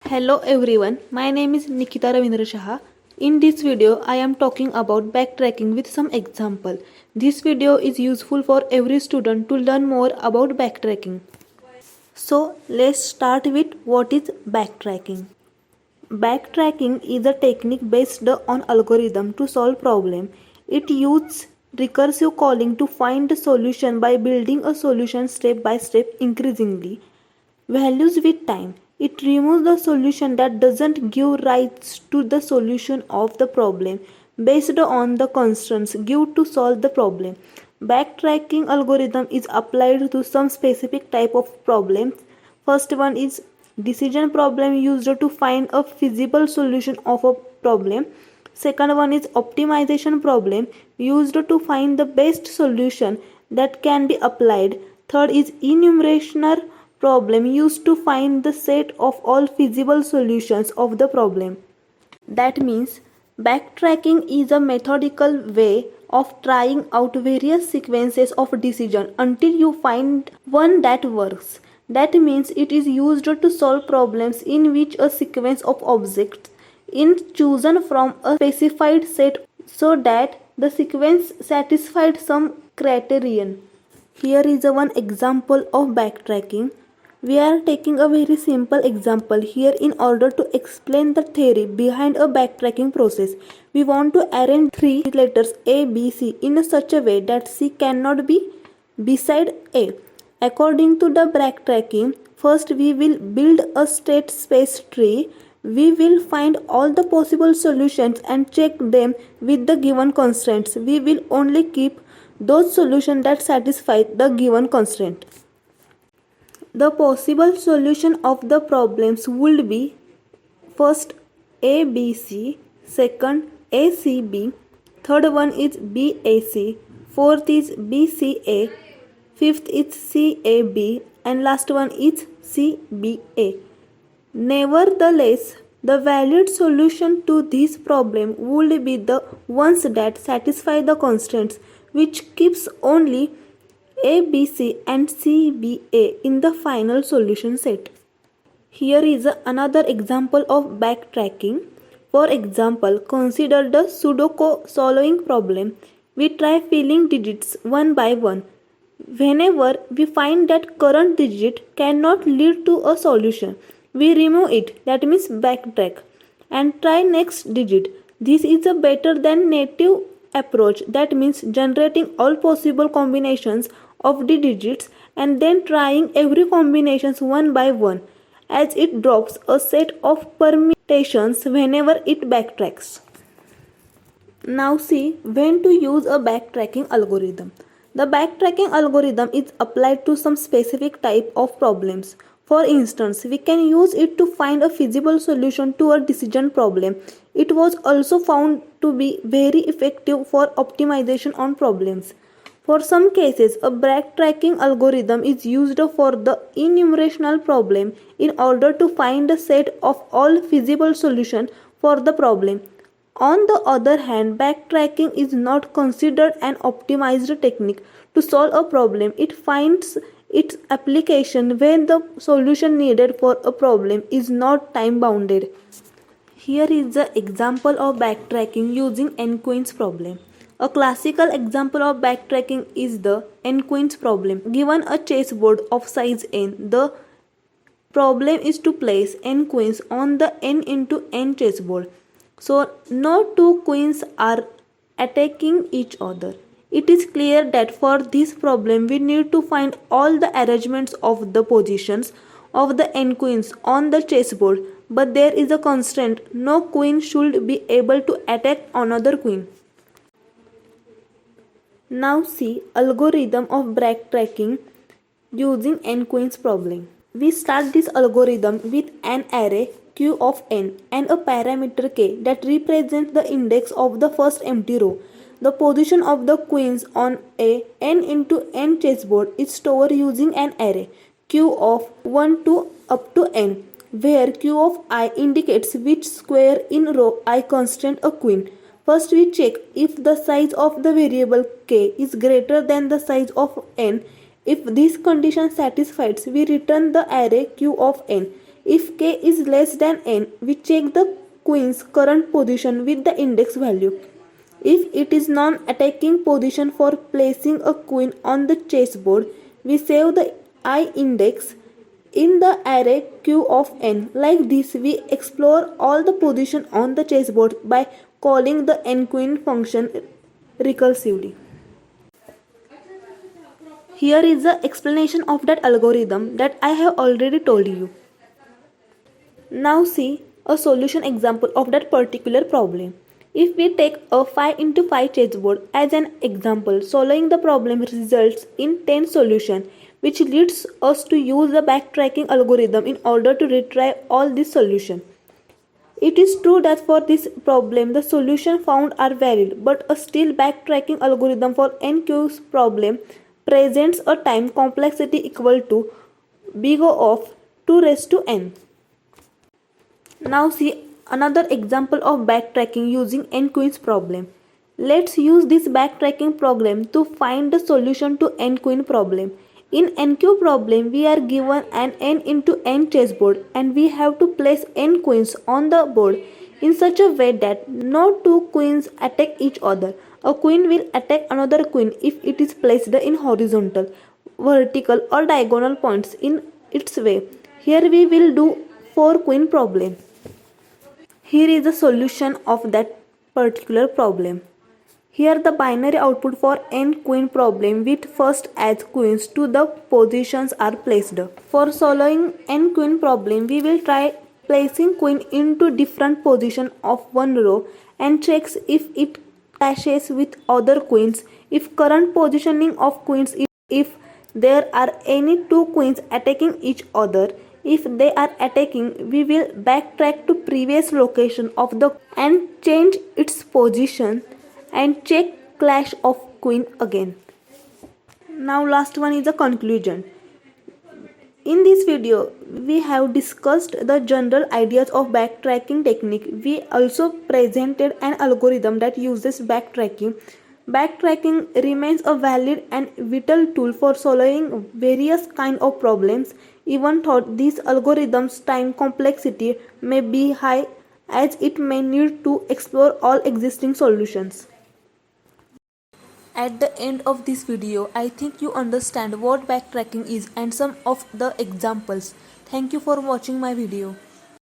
Hello everyone, my name is Nikita Ravindra Shah. In this video, I am talking about backtracking with some example. This video is useful for every student to learn more about backtracking. So let's start with what is backtracking. Backtracking is a technique based on algorithm to solve problem. It uses recursive calling to find the solution by building a solution step by step increasingly values with time. It removes the solution that doesn't give rise to the solution of the problem based on the constraints given to solve the problem. Backtracking algorithm is applied to some specific type of problems. First one is decision problem used to find a feasible solution of a problem. Second one is optimization problem used to find the best solution that can be applied. Third is enumeration problem used to find the set of all feasible solutions of the problem. That means backtracking is a methodical way of trying out various sequences of decision until you find one that works. That means it is used to solve problems in which a sequence of objects is chosen from a specified set so that the sequence satisfied some criterion. Here is one example of backtracking. We are taking a very simple example here in order to explain the theory behind a backtracking process. We want to arrange three letters A, B, C in such a way that C cannot be beside A. According to the backtracking, first we will build a state space tree. We will find all the possible solutions and check them with the given constraints. We will only keep those solutions that satisfy the given constraint. The possible solution of the problems would be first ABC, second ACB, third one is BAC, fourth is BCA, fifth is CAB, and last one is CBA. Nevertheless, the valid solution to this problem would be the ones that satisfy the constraints, which keeps only A, B, C and C, B, A in the final solution set. Here is another example of backtracking. For example, consider the Sudoku solving problem. We try filling digits one by one. Whenever we find that current digit cannot lead to a solution, we remove it, that means backtrack, and try next digit. This is a better than native approach, that means generating all possible combinations of the digits and then trying every combinations one by one, as it drops a set of permutations whenever it backtracks. Now see when to use a backtracking algorithm. The backtracking algorithm is applied to some specific type of problems. For instance, we can use it to find a feasible solution to a decision problem. It was also found to be very effective for optimization on problems. For some cases, a backtracking algorithm is used for the enumerational problem in order to find a set of all feasible solutions for the problem. On the other hand, backtracking is not considered an optimized technique to solve a problem. It finds its application when the solution needed for a problem is not time bounded. Here is the example of backtracking using n-queens problem. A classical example of backtracking is the n-queens problem. Given a chessboard of size n, the problem is to place n queens on the n into n chessboard. So no two queens are attacking each other. It is clear that for this problem we need to find all the arrangements of the positions of the n queens on the chessboard, but there is a constraint: no queen should be able to attack another queen. Now see algorithm of backtracking using n-queens problem. We start this algorithm with an array Q of n and a parameter k that represents the index of the first empty row. The position of the queens on a n into n chessboard is stored using an array Q of 1 to up to n, where Q of I indicates which square in row I constrain a queen. First we check if the size of the variable k is greater than the size of n. If this condition satisfies, we return the array Q of n. If k is less than n, we check the queen's current position with the index value. If it is non-attacking position for placing a queen on the chessboard, we save the I index in the array Q of n. Like this, we explore all the position on the chessboard by calling the nQueen function recursively. Here is the explanation of that algorithm that I have already told you. Now see a solution example of that particular problem. If we take a 5 into 5 chessboard as an example, solving the problem results in 10 solutions, which leads us to use the backtracking algorithm in order to retry all these solutions. It is true that for this problem the solutions found are valid, but a still backtracking algorithm for nQ's problem presents a time complexity equal to big O of 2 raised to n. Now see another example of backtracking using nQueen's problem. Let's use this backtracking problem to find the solution to nQueen problem. In nQ problem, we are given an n into n chessboard and we have to place n queens on the board in such a way that no two queens attack each other. A queen will attack another queen if it is placed in horizontal, vertical or diagonal points in its way. Here we will do 4 queen problem. Here is the solution of that particular problem. Here the binary output for n queen problem with first as queens to the positions are placed. For solving n queen problem, we will try placing queen into different position of one row and checks if it clashes with other queens, if current positioning of queens, if there are any two queens attacking each other. If they are attacking, we will backtrack to previous location of the and change its position and check clash of queen again. Now last one is the conclusion. In this video, we have discussed the general ideas of backtracking technique. We also presented an algorithm that uses backtracking. Backtracking remains a valid and vital tool for solving various kinds of problems, even though this algorithm's time complexity may be high as it may need to explore all existing solutions. At the end of this video, I think you understand what backtracking is and some of the examples. Thank you for watching my video.